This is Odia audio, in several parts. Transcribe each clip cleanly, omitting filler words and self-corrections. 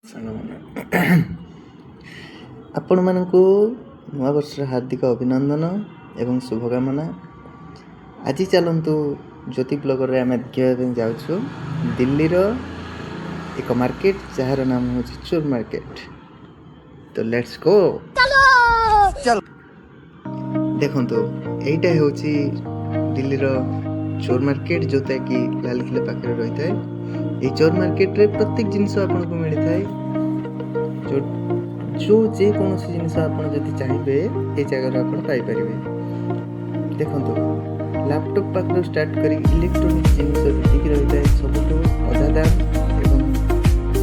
ସାଙ୍ଗମାନେ ଆପଣମାନଙ୍କୁ ନୂଆବର୍ଷର ହାର୍ଦ୍ଦିକ ଅଭିନନ୍ଦନ ଏବଂ ଶୁଭକାମନା। ଆଜି ଚାଲନ୍ତୁ ଜ୍ୟୋତି ବ୍ଲଗରେ ଆମେ ଦେଖିବା ପାଇଁ ଯାଉଛୁ ଦିଲ୍ଲୀର ଏକ ମାର୍କେଟ ଯାହାର ନାମ ହେଉଛି ଚୋର ମାର୍କେଟ। ତ ଲେଟ୍ସ ଗୋ। ଦେଖନ୍ତୁ ଏଇଟା ହେଉଛି ଦିଲ୍ଲୀର ଚୋର ମାର୍କେଟ, ଯେଉଁଟାକି ଲାଲକିଲ୍ଲା ପାଖରେ ରହିଥାଏ। এই চোর মার্কেটରେ ପ୍ରତ୍ୟେକ ଜିନିଷ ଆପଣଙ୍କୁ ମିଳିଥାଏ। ଯେକୌଣସି ଜିନିଷ ଆପଣ ଯଦି ଚାହିଁବେ ଏ ଜାଗାରୁ ଆପଣ ପାଇପାରିବେ। ଦେଖନ୍ତୁ ଲ୍ୟାପଟପ୍ ପାଖରୁ ଷ୍ଟାର୍ଟ କରି ଇଲେକ୍ଟ୍ରୋନିକ୍ସ ଜିନିଷ ଯେତିକି ରହିଥାଏ ସବୁଠୁ ଅଧା ଦାମ ଏବଂ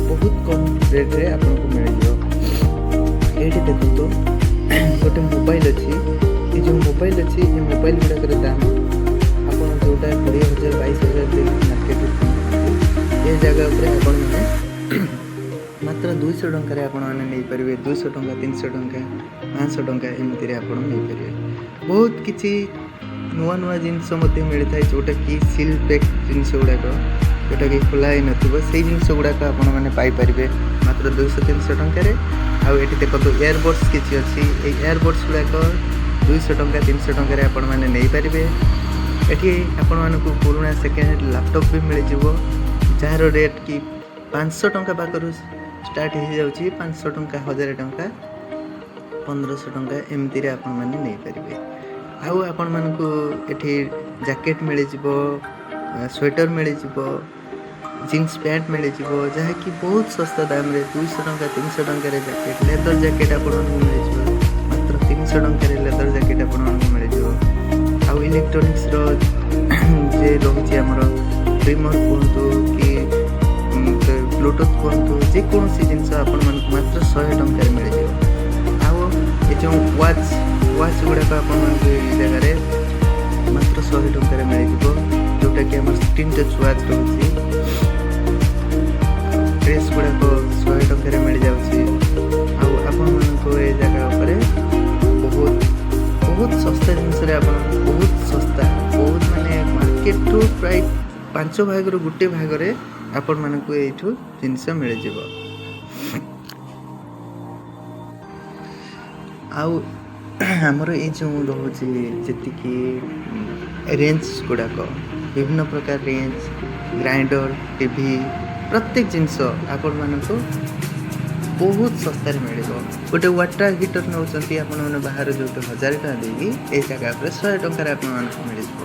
ବହୁତ କମ୍ ରେଟ୍ରେ ଆପଣଙ୍କୁ ମିଳିଯିବ। ଏଇଠି ଦେଖନ୍ତୁ ଗୋଟେ ମୋବାଇଲ ଅଛି। ଏ ଯେଉଁ ମୋବାଇଲ ଅଛି ଏ ମୋବାଇଲ ଗୁଡ଼ାକର ଦାମ ଆପଣ ଯେଉଁଟା 20,000 22,000 ଦେଇକି ମାର୍କେଟରେ ଏ ଜାଗା ଉପରେ ଆପଣମାନେ ମାତ୍ର 200 ଟଙ୍କାରେ ଆପଣମାନେ ନେଇପାରିବେ। 200 ଟଙ୍କା, 300 ଟଙ୍କା, 500 ଟଙ୍କା ଏମିତିରେ ଆପଣ ନେଇପାରିବେ। ବହୁତ କିଛି ନୂଆ ନୂଆ ଜିନିଷ ମଧ୍ୟ ମିଳିଥାଏ, ଯେଉଁଟାକି ସିଲ୍ ପ୍ୟାକ୍ ଜିନିଷ ଗୁଡ଼ାକ, ଯେଉଁଟାକି ଖୋଲା ହେଇନଥିବ ସେଇ ଜିନିଷ ଗୁଡ଼ାକ ଆପଣମାନେ ପାଇପାରିବେ ମାତ୍ର 200-300 ଟଙ୍କାରେ। ଆଉ ଏଠି ଦେଖନ୍ତୁ ଏୟାରବଡ଼୍ସ କିଛି ଅଛି। ଏଇ ଏୟାରବଡ଼୍ସ ଗୁଡ଼ାକ 200 ଟଙ୍କା 300 ଟଙ୍କାରେ ଆପଣମାନେ ନେଇପାରିବେ। ଏଠି ଆପଣମାନଙ୍କୁ ପୁରୁଣା ସେକେଣ୍ଡ ହ୍ୟାଣ୍ଡ ଲ୍ୟାପଟପ୍ ବି ମିଳିଯିବ, ଯାହାର ରେଟ୍ କି 500 ଟଙ୍କା ପାଖରୁ ଷ୍ଟାର୍ଟ ହେଇଯାଉଛି। 500 ଟଙ୍କା, 1000 ଟଙ୍କା, 1500 ଟଙ୍କା ଏମିତିରେ ଆପଣମାନେ ନେଇପାରିବେ। ଆଉ ଆପଣମାନଙ୍କୁ ଏଠି ଜ୍ୟାକେଟ୍ ମିଳିଯିବ, ସ୍ୱେଟର୍ ମିଳିଯିବ, ଜିନ୍ସ ପ୍ୟାଣ୍ଟ ମିଳିଯିବ, ଯାହାକି ବହୁତ ଶସ୍ତା ଦାମରେ 200 ଟଙ୍କା 300 ଟଙ୍କାରେ ଜ୍ୟାକେଟ୍, ଲେଦର ଜ୍ୟାକେଟ୍ ଆପଣଙ୍କୁ ମିଳିଯିବ ମାତ୍ର 300 ଟଙ୍କାରେ ଲେଦର ଜ୍ୟାକେଟ୍ ଆପଣଙ୍କୁ ମିଳିଯିବ। ଆଉ ଇଲେକ୍ଟ୍ରୋନିକ୍ସର ଯେ ରହୁଛି ଆମର ଟ୍ରିମର୍ କୁହନ୍ତୁ କି ବ୍ଲୁଟୁଥ୍ କୁହନ୍ତୁ, ଯେକୌଣସି ଜିନିଷ ଆପଣମାନଙ୍କୁ ମାତ୍ର 100 ଟଙ୍କାରେ ମିଳିଯିବ। ଆଉ ଏ ଯେଉଁ ୱାଚ୍ ଗୁଡ଼ାକ ଆପଣମାନଙ୍କୁ ଏଇ ଜାଗାରେ ମାତ୍ର 100 ଟଙ୍କାରେ ମିଳିଯିବ, ଯେଉଁଟାକି ଆମର ସ୍କ୍ରିନ୍ ଟଚ୍ ୱାଚ୍ ରହୁଛି। ଡ୍ରେସ୍ ଗୁଡ଼ାକ 100 ଟଙ୍କାରେ ମିଳିଯାଉଛି। ଆଉ ଆପଣମାନଙ୍କୁ ଏ ଜାଗା ଉପରେ ବହୁତ ଶସ୍ତା ଜିନିଷରେ ଆପଣ ବହୁତ ଶସ୍ତା, ବହୁତ ମାନେ ମାର୍କେଟଠୁ ପ୍ରାୟ 5 ଭାଗରୁ 1 ଭାଗରେ ଆପଣମାନଙ୍କୁ ଏଇଠୁ ଜିନିଷ ମିଳିଯିବ। ଆଉ ଆମର ଏଇ ଯେଉଁ ରହୁଛି ଯେତିକି ରେଞ୍ଜ ଗୁଡ଼ାକ, ବିଭିନ୍ନ ପ୍ରକାର ରେଞ୍ଜ, ଗ୍ରାଇଣ୍ଡର, ଟିଭି, ପ୍ରତ୍ୟେକ ଜିନିଷ ଆପଣମାନଙ୍କୁ ବହୁତ ଶସ୍ତାରେ ମିଳିବ। ଗୋଟେ ୱାଟର ହିଟର ନେଉଛନ୍ତି ଆପଣମାନେ ବାହାରେ, ଯେଉଁଠି 1000 ଟଙ୍କା ଦେଇକି ଏଇ ଜାଗା ଉପରେ 100 ଟଙ୍କାରେ ଆପଣମାନଙ୍କୁ ମିଳିଯିବ।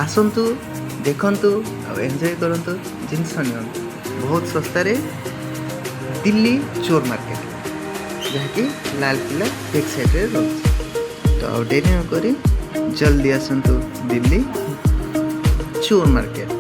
ଆସନ୍ତୁ, ଦେଖନ୍ତୁ ଆଉ ଏନ୍ଜୟ କରନ୍ତୁ, ଜିନିଷ ନିଅନ୍ତୁ ବହୁତ ଶସ୍ତାରେ ଦିଲ୍ଲୀ ଚୋର ମାର୍କେଟ, ଯାହାକି ଲାଲକିଲ୍ଲା ବ୍ୟାକ୍ ସାଇଡ଼୍ରେ ରହୁଛି। ତ ଆଉ ଡେରି ନ କରି ଜଲ୍ଦି ଆସନ୍ତୁ ଦିଲ୍ଲୀ ଚୋର ମାର୍କେଟ।